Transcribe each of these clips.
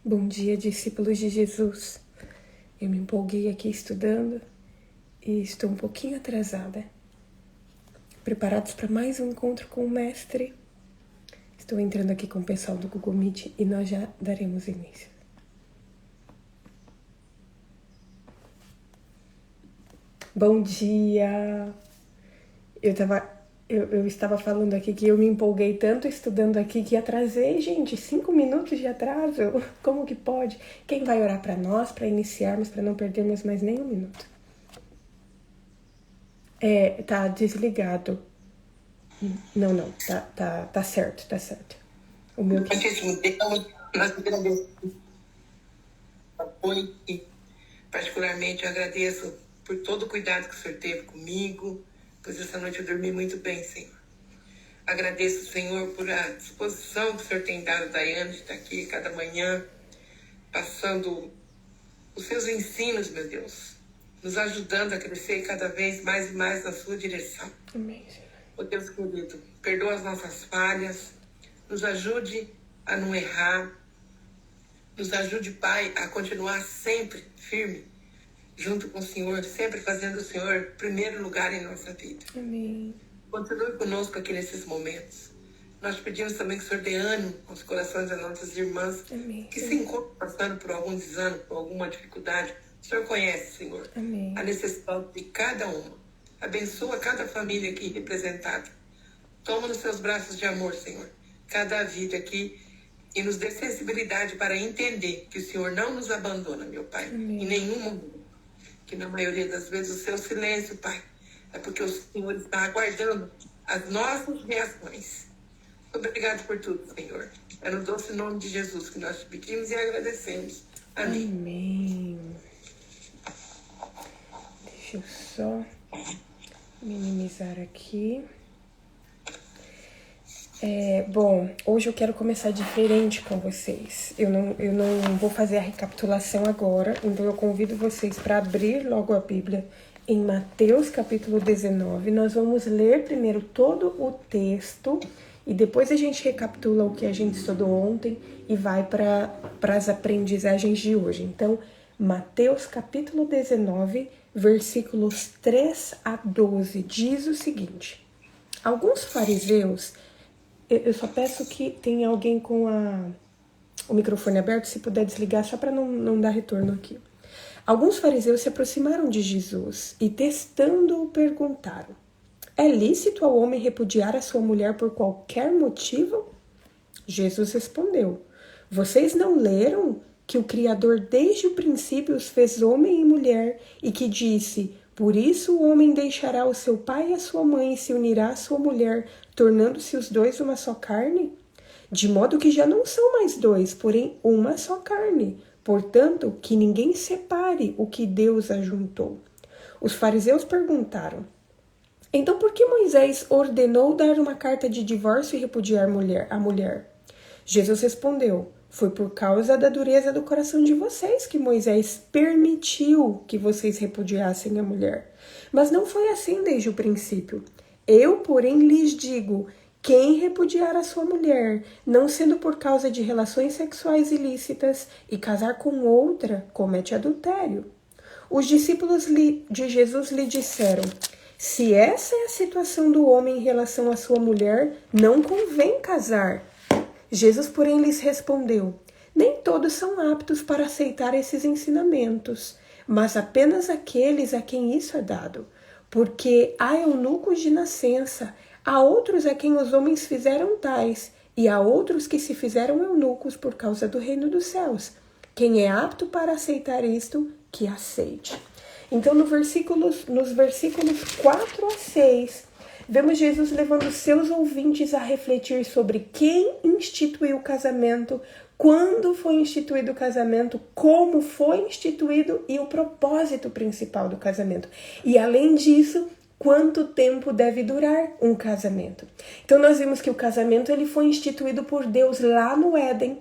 Bom dia, discípulos de Jesus. Eu me empolguei aqui estudando e estou um pouquinho atrasada. Preparados para mais um encontro com o Mestre? Estou entrando aqui com o pessoal do Google Meet e nós já daremos início. Bom dia! Eu estava falando aqui que eu me empolguei tanto estudando aqui que atrasei, gente, 5 minutos de atraso. Como que pode? Quem vai orar para nós, para iniciarmos, para não perdermos mais nem um minuto? Tá desligado. Não, tá certo. O meu que... Santíssimo Deus, nós agradecemos o apoio e particularmente eu agradeço por todo o cuidado que o Senhor teve comigo, pois essa noite eu dormi muito bem, Senhor. Agradeço, Senhor, por a disposição que o Senhor tem dado a Daiane de estar aqui cada manhã, passando os seus ensinos, meu Deus, nos ajudando a crescer cada vez mais e mais na sua direção. Amém, Senhor. Ó Deus querido, perdoa as nossas falhas, nos ajude a não errar, nos ajude, Pai, a continuar sempre firme junto com o Senhor, sempre fazendo o Senhor primeiro lugar em nossa vida. Amém. Continue conosco aqui nesses momentos. Nós pedimos também que o Senhor dê ânimo aos corações das nossas irmãs. Amém. Que se encontram passando por algum desânimo, por alguma dificuldade. O Senhor conhece, Senhor, Amém. a necessidade de cada uma. Abençoa cada família aqui representada. Toma nos seus braços de amor, Senhor, cada vida aqui e nos dê sensibilidade para entender que o Senhor não nos abandona, meu Pai, Amém. em nenhum momento. Que na maioria das vezes o seu silêncio, Pai, é porque o Senhor está aguardando as nossas reações. Obrigado por tudo, Senhor. É no doce nome de Jesus que nós te pedimos e agradecemos. Amém. Amém. Deixa eu só minimizar aqui. Bom, hoje eu quero começar diferente com vocês. Eu não vou fazer a recapitulação agora, então eu convido vocês para abrir logo a Bíblia em Mateus capítulo 19. Nós vamos ler primeiro todo o texto e depois a gente recapitula o que a gente estudou ontem e vai para as aprendizagens de hoje. Então, Mateus capítulo 19, versículos 3 a 12, diz o seguinte: alguns fariseus... Eu só peço que tenha alguém com o microfone aberto, se puder desligar, só para não dar retorno aqui. Alguns fariseus se aproximaram de Jesus e, testando-o, perguntaram: é lícito ao homem repudiar a sua mulher por qualquer motivo? Jesus respondeu: vocês não leram que o Criador desde o princípio os fez homem e mulher e que disse: por isso o homem deixará o seu pai e a sua mãe e se unirá à sua mulher, tornando-se os dois uma só carne? De modo que já não são mais dois, porém uma só carne. Portanto, que ninguém separe o que Deus ajuntou. Os fariseus perguntaram: então por que Moisés ordenou dar uma carta de divórcio e repudiar a mulher? Jesus respondeu: foi por causa da dureza do coração de vocês que Moisés permitiu que vocês repudiassem a mulher. Mas não foi assim desde o princípio. Eu, porém, lhes digo: quem repudiar a sua mulher, não sendo por causa de relações sexuais ilícitas, e casar com outra, comete adultério. Os discípulos de Jesus lhe disseram: se essa é a situação do homem em relação à sua mulher, não convém casar. Jesus, porém, lhes respondeu: nem todos são aptos para aceitar esses ensinamentos, mas apenas aqueles a quem isso é dado. Porque há eunucos de nascença, há outros a quem os homens fizeram tais, e há outros que se fizeram eunucos por causa do reino dos céus. Quem é apto para aceitar isto, que aceite. Então, nos versículos 4 a 6, vemos Jesus levando seus ouvintes a refletir sobre quem instituiu o casamento, quando foi instituído o casamento, como foi instituído e o propósito principal do casamento. E além disso, quanto tempo deve durar um casamento. Então nós vimos que o casamento ele foi instituído por Deus lá no Éden,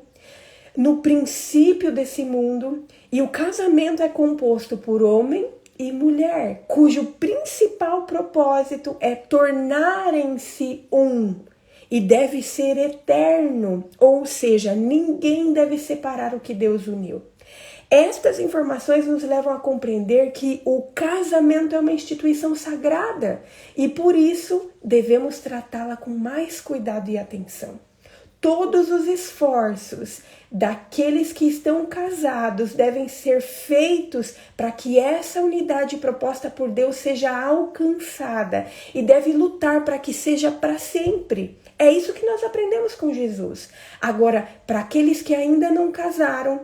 no princípio desse mundo, e o casamento é composto por homem e mulher, cujo principal propósito é tornarem-se um. e deve ser eterno, ou seja, ninguém deve separar o que Deus uniu. Estas informações nos levam a compreender que o casamento é uma instituição sagrada e por isso devemos tratá-la com mais cuidado e atenção. Todos os esforços daqueles que estão casados devem ser feitos para que essa unidade proposta por Deus seja alcançada e deve lutar para que seja para sempre. É isso que nós aprendemos com Jesus. Agora, para aqueles que ainda não casaram,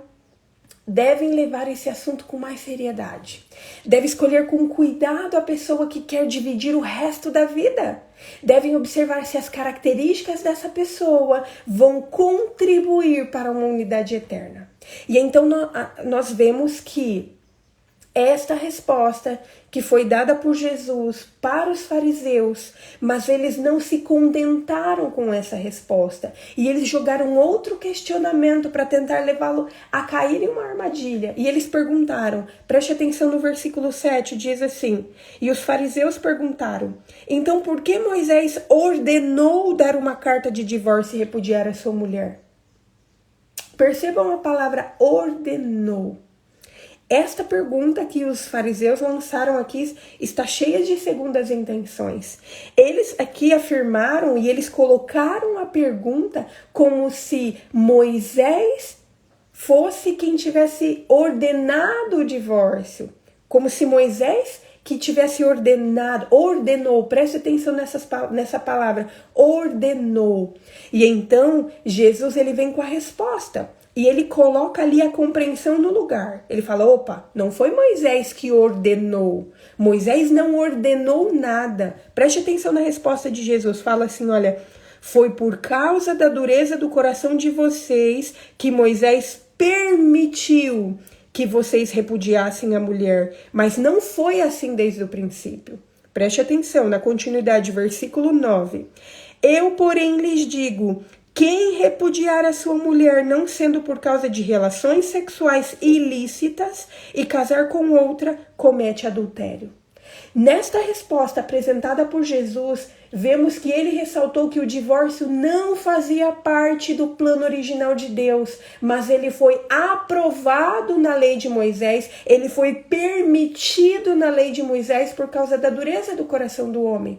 devem levar esse assunto com mais seriedade. Deve escolher com cuidado a pessoa que quer dividir o resto da vida. Devem observar se as características dessa pessoa vão contribuir para uma unidade eterna. E então nós vemos que esta resposta que foi dada por Jesus para os fariseus, mas eles não se contentaram com essa resposta e eles jogaram outro questionamento para tentar levá-lo a cair em uma armadilha. E eles perguntaram, preste atenção no versículo 7, diz assim: e os fariseus perguntaram, então por que Moisés ordenou dar uma carta de divórcio e repudiar a sua mulher? Percebam a palavra ordenou. Esta pergunta que os fariseus lançaram aqui está cheia de segundas intenções. Eles aqui afirmaram e eles colocaram a pergunta como se Moisés fosse quem tivesse ordenado o divórcio. Como se Moisés que tivesse ordenou, preste atenção nessa palavra, ordenou. E então Jesus ele vem com a resposta. E ele coloca ali a compreensão no lugar. Ele fala, opa, não foi Moisés que ordenou. Moisés não ordenou nada. Preste atenção na resposta de Jesus. Fala assim, olha, foi por causa da dureza do coração de vocês que Moisés permitiu que vocês repudiassem a mulher. Mas não foi assim desde o princípio. Preste atenção na continuidade, versículo 9. Eu, porém, lhes digo... Quem repudiar a sua mulher não sendo por causa de relações sexuais ilícitas e casar com outra, comete adultério. Nesta resposta apresentada por Jesus, vemos que ele ressaltou que o divórcio não fazia parte do plano original de Deus, mas ele foi aprovado na lei de Moisés, ele foi permitido na lei de Moisés por causa da dureza do coração do homem.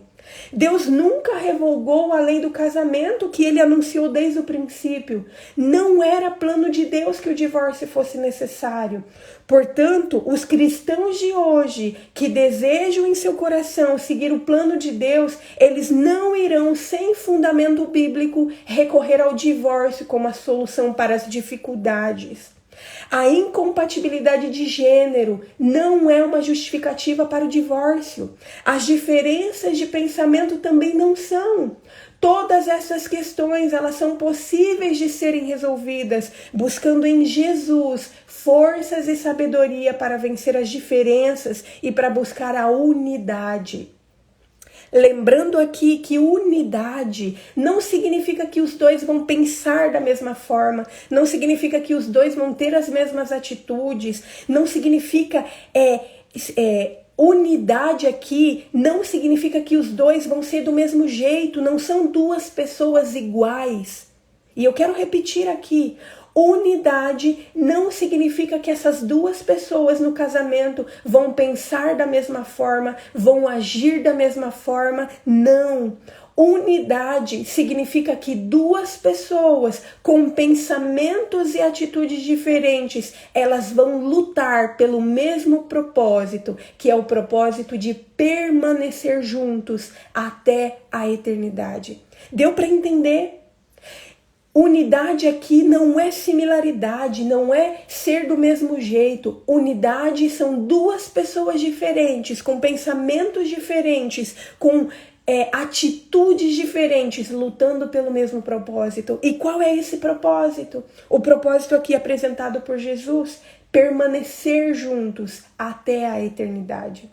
Deus nunca revogou a lei do casamento que ele anunciou desde o princípio. Não era plano de Deus que o divórcio fosse necessário. Portanto, os cristãos de hoje que desejam em seu coração seguir o plano de Deus, eles não irão, sem fundamento bíblico, recorrer ao divórcio como a solução para as dificuldades. A incompatibilidade de gênero não é uma justificativa para o divórcio. As diferenças de pensamento também não são. Todas essas questões, elas são possíveis de serem resolvidas, buscando em Jesus forças e sabedoria para vencer as diferenças e para buscar a unidade. Lembrando aqui que unidade não significa que os dois vão pensar da mesma forma, não significa que os dois vão ter as mesmas atitudes, não significa unidade aqui não significa que os dois vão ser do mesmo jeito, não são duas pessoas iguais. E eu quero repetir aqui, unidade não significa que essas duas pessoas no casamento vão pensar da mesma forma, vão agir da mesma forma, não. Unidade significa que duas pessoas com pensamentos e atitudes diferentes, elas vão lutar pelo mesmo propósito, que é o propósito de permanecer juntos até a eternidade. Deu para entender? Unidade aqui não é similaridade, não é ser do mesmo jeito. Unidade são duas pessoas diferentes, com pensamentos diferentes, com atitudes diferentes, lutando pelo mesmo propósito. E qual é esse propósito? O propósito aqui apresentado por Jesus, permanecer juntos até a eternidade.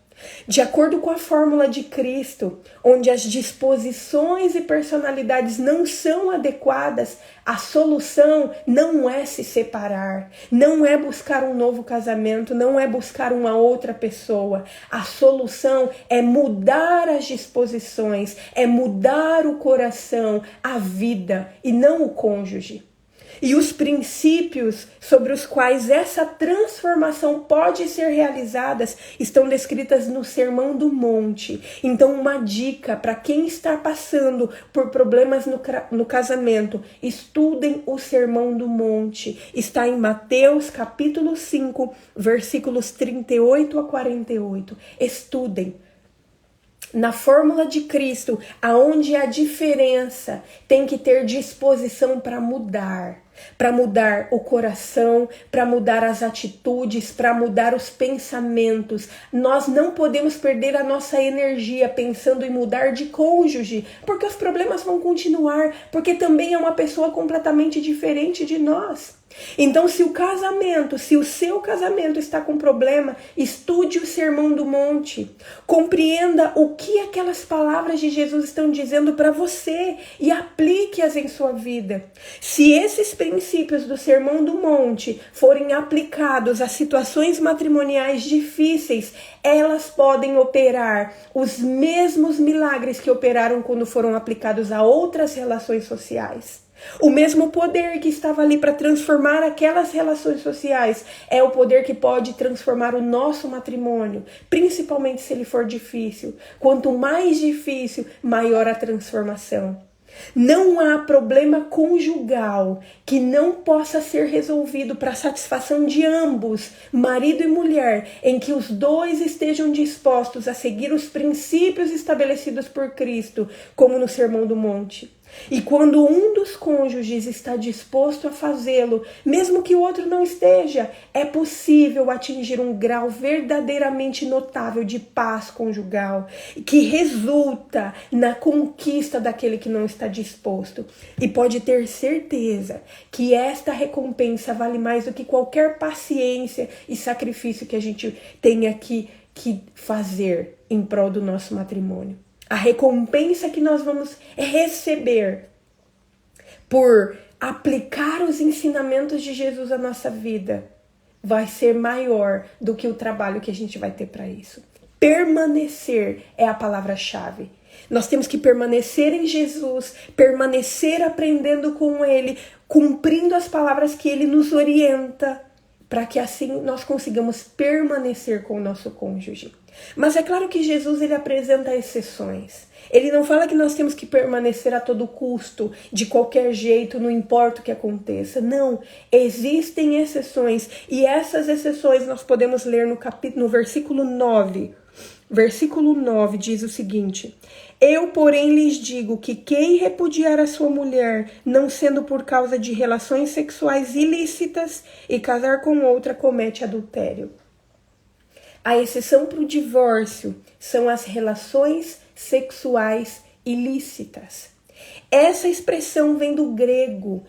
De acordo com a fórmula de Cristo, onde as disposições e personalidades não são adequadas, a solução não é se separar, não é buscar um novo casamento, não é buscar uma outra pessoa. A solução é mudar as disposições, é mudar o coração, a vida e não o cônjuge. E os princípios sobre os quais essa transformação pode ser realizada estão descritas no Sermão do Monte. Então, uma dica para quem está passando por problemas no casamento: estudem o Sermão do Monte. Está em Mateus capítulo 5, versículos 38 a 48. Estudem. Na fórmula de Cristo, aonde a diferença tem que ter disposição para mudar o coração, para mudar as atitudes, para mudar os pensamentos. Nós não podemos perder a nossa energia pensando em mudar de cônjuge, porque os problemas vão continuar, porque também é uma pessoa completamente diferente de nós. Então, se o seu casamento está com problema, estude o Sermão do Monte. Compreenda o que aquelas palavras de Jesus estão dizendo para você e aplique-as em sua vida. Se esses princípios do Sermão do Monte forem aplicados a situações matrimoniais difíceis, elas podem operar os mesmos milagres que operaram quando foram aplicados a outras relações sociais. O mesmo poder que estava ali para transformar aquelas relações sociais é o poder que pode transformar o nosso matrimônio, principalmente se ele for difícil. Quanto mais difícil, maior a transformação. Não há problema conjugal que não possa ser resolvido para a satisfação de ambos, marido e mulher, em que os dois estejam dispostos a seguir os princípios estabelecidos por Cristo, como no Sermão do Monte. E quando um dos cônjuges está disposto a fazê-lo, mesmo que o outro não esteja, é possível atingir um grau verdadeiramente notável de paz conjugal, que resulta na conquista daquele que não está disposto. E pode ter certeza que esta recompensa vale mais do que qualquer paciência e sacrifício que a gente tenha que fazer em prol do nosso matrimônio. A recompensa que nós vamos receber por aplicar os ensinamentos de Jesus à nossa vida vai ser maior do que o trabalho que a gente vai ter para isso. Permanecer é a palavra-chave. Nós temos que permanecer em Jesus, permanecer aprendendo com Ele, cumprindo as palavras que Ele nos orienta, para que assim nós consigamos permanecer com o nosso cônjuge. Mas é claro que Jesus ele apresenta exceções. Ele não fala que nós temos que permanecer a todo custo, de qualquer jeito, não importa o que aconteça. Não, existem exceções. E essas exceções nós podemos ler no versículo 9. Versículo 9 diz o seguinte: eu, porém, lhes digo que quem repudiar a sua mulher, não sendo por causa de relações sexuais ilícitas, e casar com outra, comete adultério. A exceção para o divórcio são as relações sexuais ilícitas. Essa expressão vem do grego,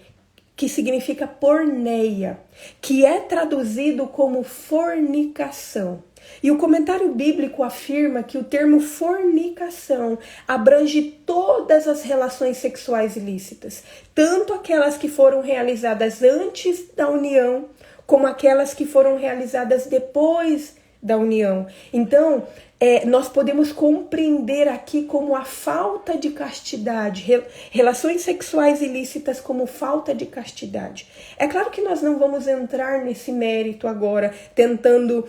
que significa porneia, que é traduzido como fornicação. E o comentário bíblico afirma que o termo fornicação abrange todas as relações sexuais ilícitas, tanto aquelas que foram realizadas antes da união, como aquelas que foram realizadas depois da união. Então, nós podemos compreender aqui como a falta de castidade, relações sexuais ilícitas como falta de castidade. É claro que nós não vamos entrar nesse mérito agora, tentando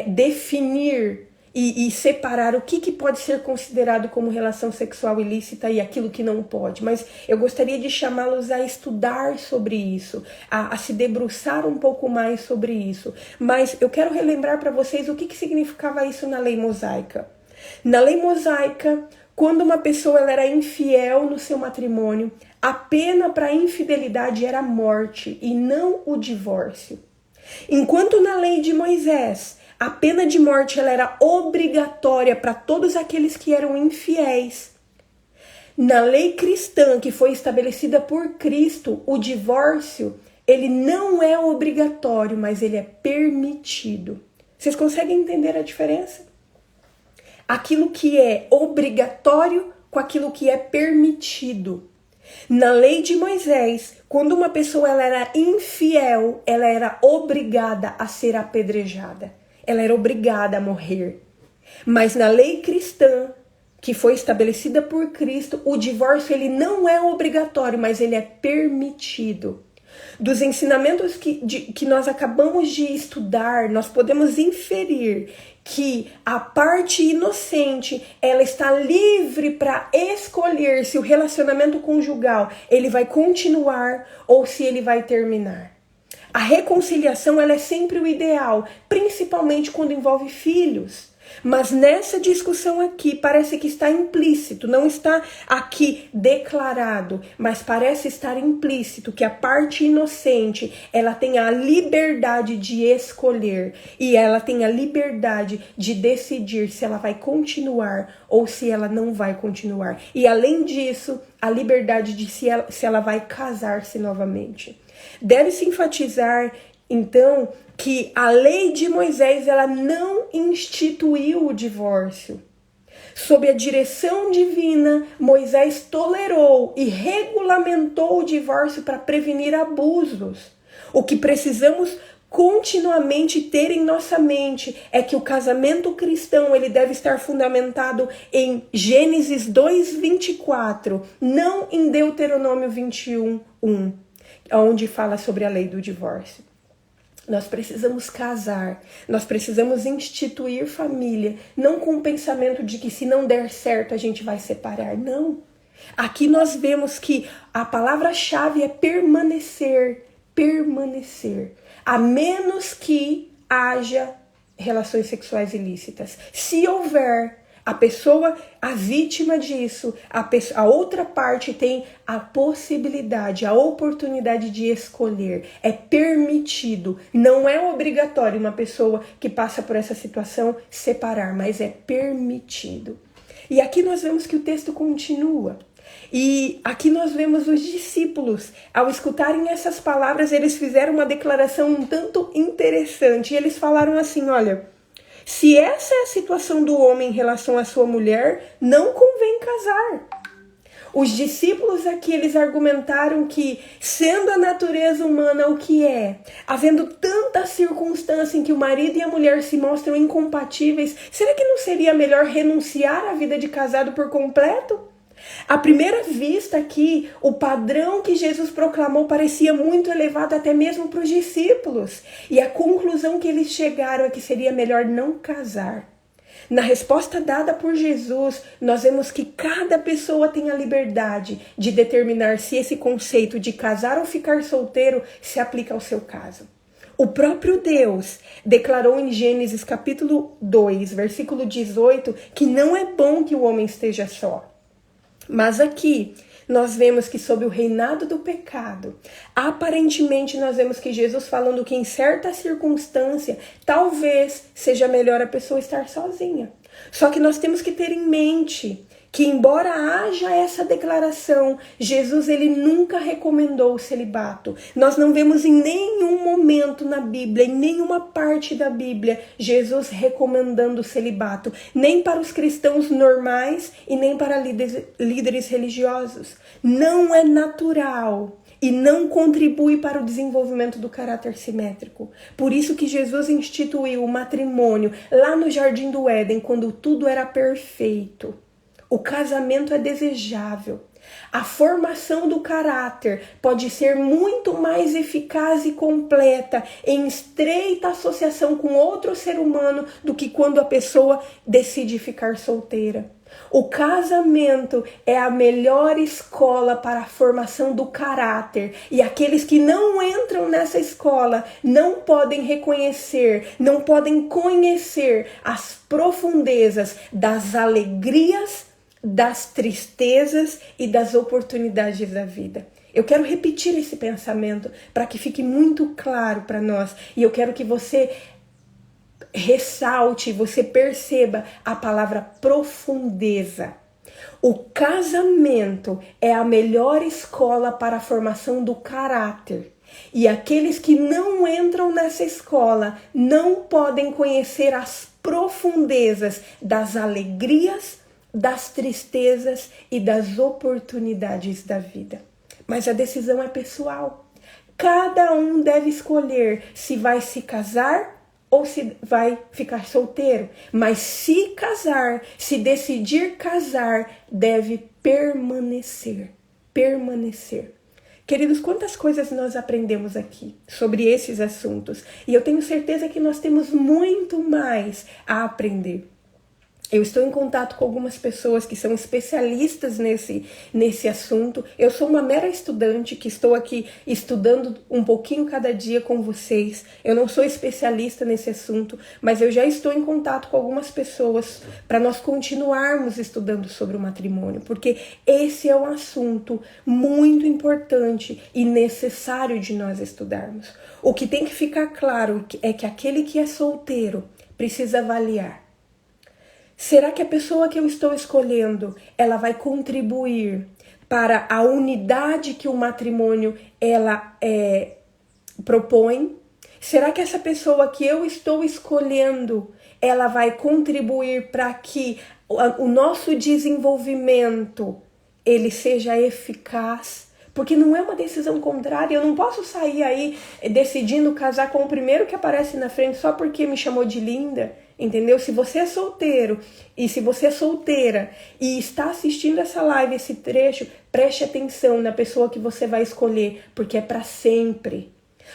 definir e separar o que pode ser considerado como relação sexual ilícita e aquilo que não pode. Mas eu gostaria de chamá-los a estudar sobre isso, a se debruçar um pouco mais sobre isso. Mas eu quero relembrar para vocês o que significava isso na lei mosaica. Na lei mosaica, quando uma pessoa ela era infiel no seu matrimônio, a pena para a infidelidade era a morte e não o divórcio. Enquanto na lei de Moisés, a pena de morte ela era obrigatória para todos aqueles que eram infiéis. Na lei cristã, que foi estabelecida por Cristo, o divórcio, ele não é obrigatório, mas ele é permitido. Vocês conseguem entender a diferença? aquilo que é obrigatório com aquilo que é permitido. Na lei de Moisés, quando uma pessoa ela era infiel, ela era obrigada a ser apedrejada. Ela era obrigada a morrer. Mas na lei cristã, que foi estabelecida por Cristo, o divórcio ele não é obrigatório, mas ele é permitido. Dos ensinamentos que nós acabamos de estudar, nós podemos inferir que a parte inocente, ela está livre para escolher se o relacionamento conjugal ele vai continuar ou se ele vai terminar. A reconciliação ela é sempre o ideal, principalmente quando envolve filhos. Mas nessa discussão aqui parece que está implícito, não está aqui declarado, mas parece estar implícito que a parte inocente, ela tem a liberdade de escolher e ela tem a liberdade de decidir se ela vai continuar ou se ela não vai continuar. E além disso, a liberdade de se ela vai casar-se novamente. Deve-se enfatizar, então, que a lei de Moisés ela não instituiu o divórcio. Sob a direção divina, Moisés tolerou e regulamentou o divórcio para prevenir abusos. O que precisamos continuamente ter em nossa mente é que o casamento cristão ele deve estar fundamentado em Gênesis 2:24, não em Deuteronômio 21:1, onde fala sobre a lei do divórcio. Nós precisamos casar, nós precisamos instituir família, não com o pensamento de que se não der certo a gente vai separar, não. Aqui nós vemos que a palavra-chave é permanecer, permanecer, a menos que haja relações sexuais ilícitas. Se houver, a pessoa, a vítima disso, a outra parte tem a possibilidade, a oportunidade de escolher. É permitido, não é obrigatório uma pessoa que passa por essa situação separar, mas é permitido. E aqui nós vemos que o texto continua. E aqui nós vemos os discípulos, ao escutarem essas palavras, eles fizeram uma declaração um tanto interessante. E eles falaram assim, olha, se essa é a situação do homem em relação à sua mulher, não convém casar. Os discípulos aqui, eles argumentaram que, sendo a natureza humana o que é, havendo tanta circunstância em que o marido e a mulher se mostram incompatíveis, será que não seria melhor renunciar à vida de casado por completo? À primeira vista aqui, o padrão que Jesus proclamou parecia muito elevado até mesmo para os discípulos. E a conclusão que eles chegaram é que seria melhor não casar. Na resposta dada por Jesus, nós vemos que cada pessoa tem a liberdade de determinar se esse conceito de casar ou ficar solteiro se aplica ao seu caso. O próprio Deus declarou em Gênesis capítulo 2, versículo 18, que não é bom que o homem esteja só. Mas aqui nós vemos que sob o reinado do pecado, aparentemente nós vemos que Jesus falando que em certa circunstância, talvez seja melhor a pessoa estar sozinha. Só que nós temos que ter em mente que embora haja essa declaração, Jesus ele nunca recomendou o celibato. Nós não vemos em nenhum momento na Bíblia, em nenhuma parte da Bíblia, Jesus recomendando o celibato, nem para os cristãos normais e nem para líderes religiosos. Não é natural e não contribui para o desenvolvimento do caráter simétrico. Por isso que Jesus instituiu o matrimônio lá no Jardim do Éden, quando tudo era perfeito. O casamento é desejável. A formação do caráter pode ser muito mais eficaz e completa em estreita associação com outro ser humano do que quando a pessoa decide ficar solteira. O casamento é a melhor escola para a formação do caráter e aqueles que não entram nessa escola não podem reconhecer, não podem conhecer as profundezas das alegrias, das tristezas e das oportunidades da vida. Eu quero repetir esse pensamento para que fique muito claro para nós. E eu quero que você ressalte, você perceba a palavra profundeza. O casamento é a melhor escola para a formação do caráter. E aqueles que não entram nessa escola não podem conhecer as profundezas das alegrias, das tristezas e das oportunidades da vida. Mas a decisão é pessoal. Cada um deve escolher se vai se casar ou se vai ficar solteiro. Mas se casar, se decidir casar, deve permanecer. Permanecer. Queridos, quantas coisas nós aprendemos aqui sobre esses assuntos. E eu tenho certeza que nós temos muito mais a aprender. Eu estou em contato com algumas pessoas que são especialistas nesse assunto. Eu sou uma mera estudante que estou aqui estudando um pouquinho cada dia com vocês. Eu não sou especialista nesse assunto, mas eu já estou em contato com algumas pessoas para nós continuarmos estudando sobre o matrimônio, porque esse é um assunto muito importante e necessário de nós estudarmos. O que tem que ficar claro é que aquele que é solteiro precisa avaliar. Será que a pessoa que eu estou escolhendo, ela vai contribuir para a unidade que o matrimônio propõe? Será que essa pessoa que eu estou escolhendo, ela vai contribuir para que o nosso desenvolvimento ele seja eficaz? Porque não é uma decisão contrária. Eu não posso sair aí decidindo casar com o primeiro que aparece na frente só porque me chamou de linda. Entendeu? Se você é solteiro e se você é solteira e está assistindo essa live, esse trecho, preste atenção na pessoa que você vai escolher, porque é para sempre.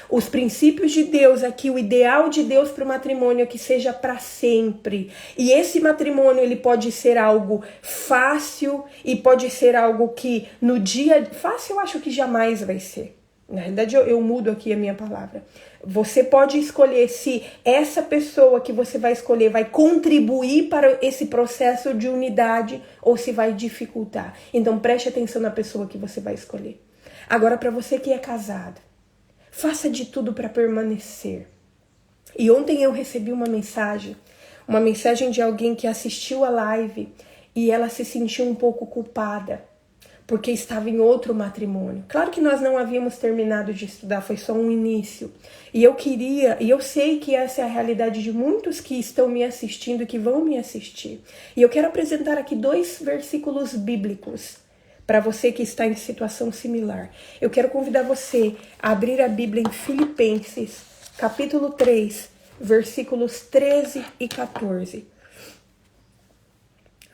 Os princípios de Deus aqui, o ideal de Deus para o matrimônio é que seja para sempre. E esse matrimônio ele pode ser algo fácil e pode ser algo que no dia... Fácil eu acho que jamais vai ser. Na realidade eu mudo aqui a minha palavra. Você pode escolher se essa pessoa que você vai escolher vai contribuir para esse processo de unidade ou se vai dificultar. Então preste atenção na pessoa que você vai escolher. Agora, para você que é casado, faça de tudo para permanecer. E ontem eu recebi uma mensagem de alguém que assistiu a live e ela se sentiu um pouco culpada porque estava em outro matrimônio. Claro que nós não havíamos terminado de estudar, foi só um início. E eu sei que essa é a realidade de muitos que estão me assistindo e que vão me assistir. E eu quero apresentar aqui 2 versículos bíblicos para você que está em situação similar. Eu quero convidar você a abrir a Bíblia em Filipenses, capítulo 3, versículos 13 e 14.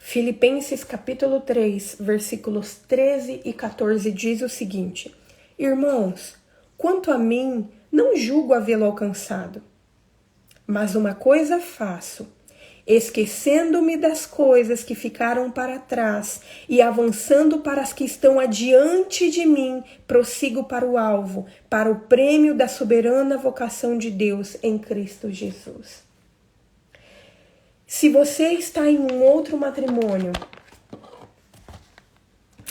Filipenses capítulo 3, versículos 13 e 14 diz o seguinte: Irmãos, quanto a mim, não julgo havê-lo alcançado, mas uma coisa faço, esquecendo-me das coisas que ficaram para trás e avançando para as que estão adiante de mim, prossigo para o alvo, para o prêmio da soberana vocação de Deus em Cristo Jesus. Se você está em um outro matrimônio,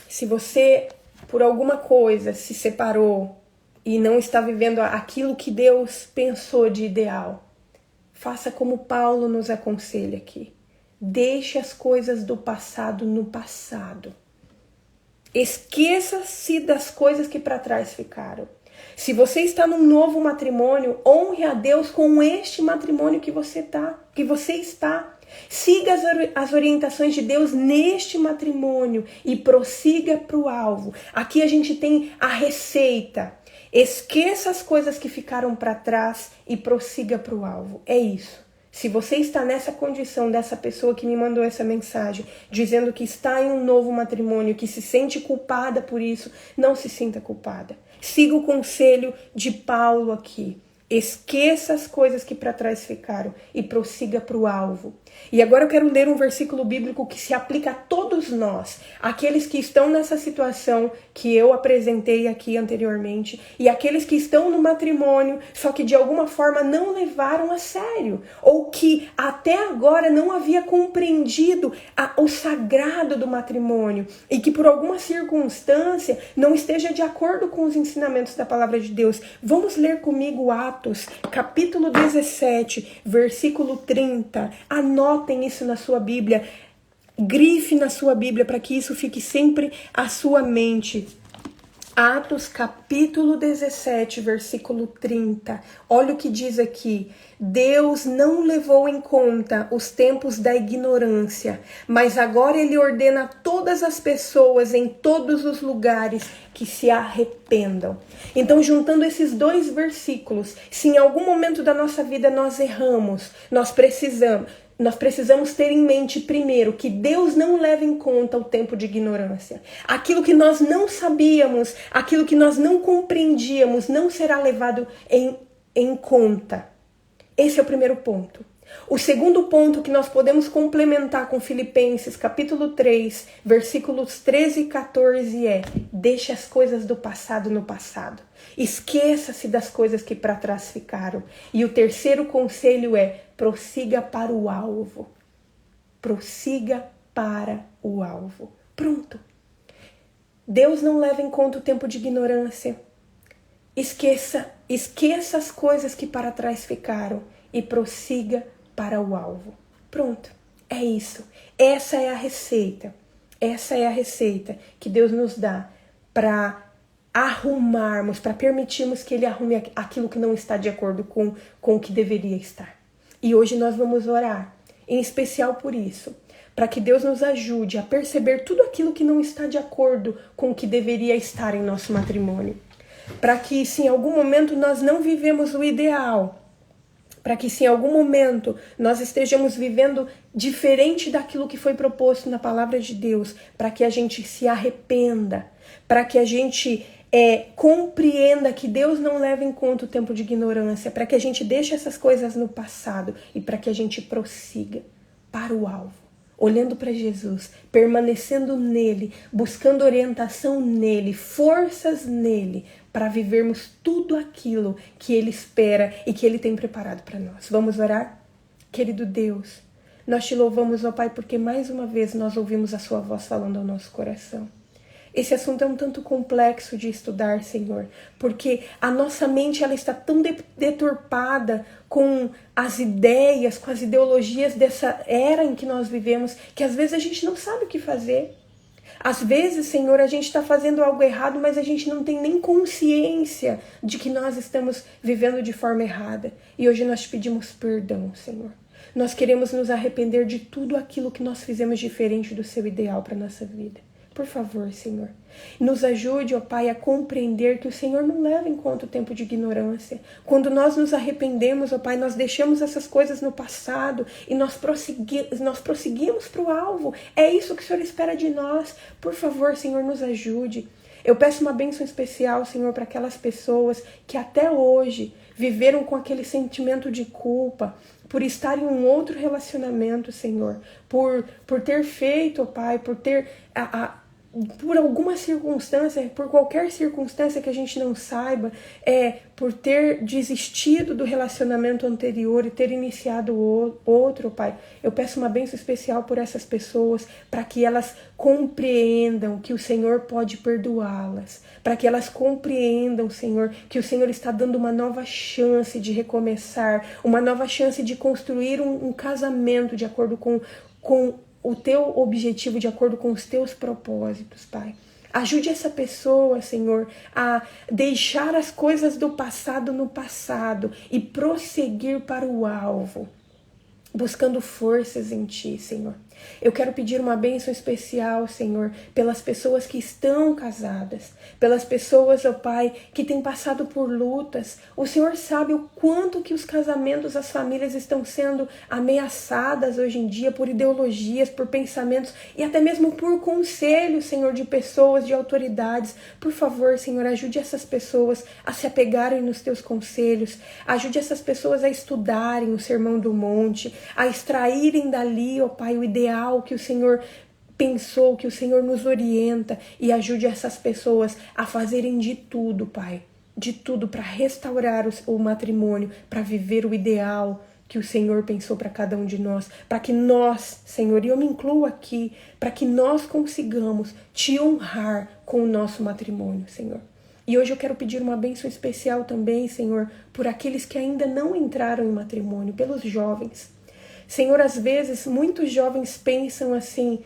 se você, por alguma coisa, se separou e não está vivendo aquilo que Deus pensou de ideal, faça como Paulo nos aconselha aqui. Deixe as coisas do passado no passado. Esqueça-se das coisas que para trás ficaram. Se você está num novo matrimônio, honre a Deus com este matrimônio que você está. Siga as orientações de Deus neste matrimônio e prossiga para o alvo. Aqui a gente tem a receita. Esqueça as coisas que ficaram para trás e prossiga para o alvo. É isso. Se você está nessa condição dessa pessoa que me mandou essa mensagem, dizendo que está em um novo matrimônio, que se sente culpada por isso, não se sinta culpada. Siga o conselho de Paulo aqui. Esqueça as coisas que para trás ficaram e prossiga para o alvo. E agora eu quero ler um versículo bíblico que se aplica a todos nós, aqueles que estão nessa situação que eu apresentei aqui anteriormente e aqueles que estão no matrimônio, só que de alguma forma não levaram a sério, ou que até agora não havia compreendido o sagrado do matrimônio e que por alguma circunstância não esteja de acordo com os ensinamentos da palavra de Deus. Vamos ler comigo Atos, capítulo 17, versículo 30. Anotem isso na sua Bíblia, grife na sua Bíblia para que isso fique sempre à sua mente. Atos capítulo 17, versículo 30. Olha o que diz aqui. Deus não levou em conta os tempos da ignorância, mas agora ele ordena a todas as pessoas em todos os lugares que se arrependam. Então, juntando esses dois versículos, se em algum momento da nossa vida nós erramos, nós precisamos ter em mente primeiro que Deus não leva em conta o tempo de ignorância. Aquilo que nós não sabíamos, aquilo que nós não compreendíamos, não será levado em conta. Esse é o primeiro ponto. O segundo ponto que nós podemos complementar com Filipenses capítulo 3, versículos 13 e 14 é: deixe as coisas do passado no passado. Esqueça-se das coisas que para trás ficaram. E o terceiro conselho é: prossiga para o alvo. Prossiga para o alvo. Pronto. Deus não leva em conta o tempo de ignorância. Esqueça as coisas que para trás ficaram e prossiga para o alvo. Pronto, é isso. Essa é a receita. Essa é a receita que Deus nos dá para arrumarmos, para permitirmos que Ele arrume aquilo que não está de acordo com o que deveria estar. E hoje nós vamos orar, em especial por isso, para que Deus nos ajude a perceber tudo aquilo que não está de acordo com o que deveria estar em nosso matrimônio. Para que, se em algum momento nós não vivemos o ideal, para que, se em algum momento nós estejamos vivendo diferente daquilo que foi proposto na palavra de Deus, para que a gente se arrependa, para que a gente compreenda que Deus não leva em conta o tempo de ignorância, para que a gente deixe essas coisas no passado e para que a gente prossiga para o alvo, olhando para Jesus, permanecendo nele, buscando orientação nele, forças nele, para vivermos tudo aquilo que Ele espera e que Ele tem preparado para nós. Vamos orar? Querido Deus, nós te louvamos, ó Pai, porque mais uma vez nós ouvimos a sua voz falando ao nosso coração. Esse assunto é um tanto complexo de estudar, Senhor, porque a nossa mente ela está tão deturpada com as ideias, com as ideologias dessa era em que nós vivemos, que às vezes a gente não sabe o que fazer. Às vezes, Senhor, a gente está fazendo algo errado, mas a gente não tem nem consciência de que nós estamos vivendo de forma errada. E hoje nós te pedimos perdão, Senhor. Nós queremos nos arrepender de tudo aquilo que nós fizemos diferente do seu ideal para a nossa vida. Por favor, Senhor, nos ajude, ó Pai, a compreender que o Senhor não leva em conta o tempo de ignorância. Quando nós nos arrependemos, ó Pai, nós deixamos essas coisas no passado e nós prosseguimos para o alvo. É isso que o Senhor espera de nós. Por favor, Senhor, nos ajude. Eu peço uma bênção especial, Senhor, para aquelas pessoas que até hoje viveram com aquele sentimento de culpa, por estar em um outro relacionamento, Senhor, por ter feito, ó Pai, por ter por alguma circunstância, por qualquer circunstância que a gente não saiba, por ter desistido do relacionamento anterior e ter iniciado outro, Pai. Eu peço uma bênção especial por essas pessoas, para que elas compreendam que o Senhor pode perdoá-las, para que elas compreendam, Senhor, que o Senhor está dando uma nova chance de recomeçar, uma nova chance de construir um casamento de acordo com o teu objetivo, de acordo com os teus propósitos, Pai. Ajude essa pessoa, Senhor, a deixar as coisas do passado no passado e prosseguir para o alvo, buscando forças em Ti, Senhor. Eu quero pedir uma bênção especial, Senhor, pelas pessoas que estão casadas, pelas pessoas, ó Pai, que têm passado por lutas. O Senhor sabe o quanto que os casamentos, as famílias estão sendo ameaçadas hoje em dia por ideologias, por pensamentos e até mesmo por conselhos, Senhor, de pessoas, de autoridades. Por favor, Senhor, ajude essas pessoas a se apegarem nos Teus conselhos, ajude essas pessoas a estudarem o Sermão do Monte, a extraírem dali, ó Pai, o ideal que o Senhor pensou, que o Senhor nos orienta, e ajude essas pessoas a fazerem de tudo, Pai, de tudo para restaurar o matrimônio, para viver o ideal que o Senhor pensou para cada um de nós, para que nós, Senhor, e eu me incluo aqui, para que nós consigamos Te honrar com o nosso matrimônio, Senhor. E hoje eu quero pedir uma bênção especial também, Senhor, por aqueles que ainda não entraram em matrimônio, pelos jovens. Senhor, às vezes muitos jovens pensam assim: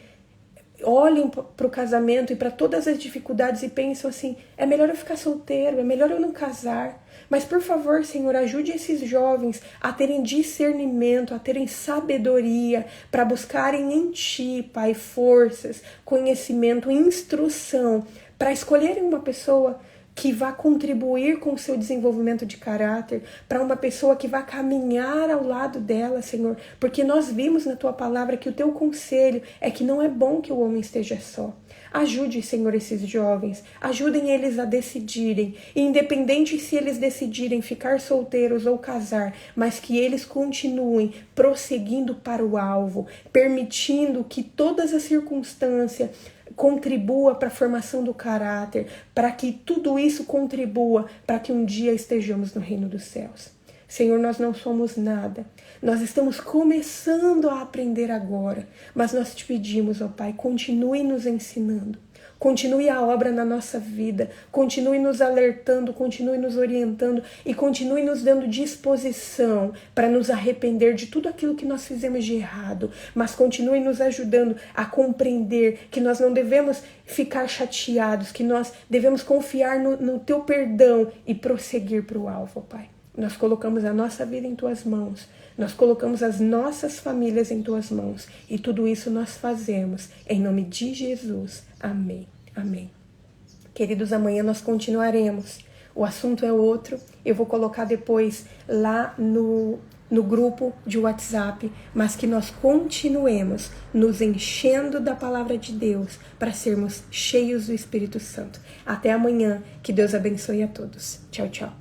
olhem para o casamento e para todas as dificuldades e pensam assim, é melhor eu ficar solteiro, é melhor eu não casar. Mas, por favor, Senhor, ajude esses jovens a terem discernimento, a terem sabedoria, para buscarem em Ti, Pai, forças, conhecimento, instrução, para escolherem uma pessoa que vá contribuir com o seu desenvolvimento de caráter, para uma pessoa que vá caminhar ao lado dela, Senhor, porque nós vimos na Tua palavra que o Teu conselho é que não é bom que o homem esteja só. Ajude, Senhor, esses jovens, ajudem eles a decidirem, e independente se eles decidirem ficar solteiros ou casar, mas que eles continuem prosseguindo para o alvo, permitindo que todas as circunstâncias contribua para a formação do caráter, para que tudo isso contribua para que um dia estejamos no reino dos céus. Senhor, nós não somos nada, nós estamos começando a aprender agora, mas nós te pedimos, ó Pai, continue nos ensinando, continue a obra na nossa vida, continue nos alertando, continue nos orientando e continue nos dando disposição para nos arrepender de tudo aquilo que nós fizemos de errado, mas continue nos ajudando a compreender que nós não devemos ficar chateados, que nós devemos confiar no Teu perdão e prosseguir para o alvo, Pai. Nós colocamos a nossa vida em Tuas mãos, nós colocamos as nossas famílias em Tuas mãos e tudo isso nós fazemos em nome de Jesus. Amém. Amém. Queridos, amanhã nós continuaremos. O assunto é outro, eu vou colocar depois lá no grupo de WhatsApp, mas que nós continuemos nos enchendo da palavra de Deus para sermos cheios do Espírito Santo. Até amanhã, que Deus abençoe a todos. Tchau, tchau.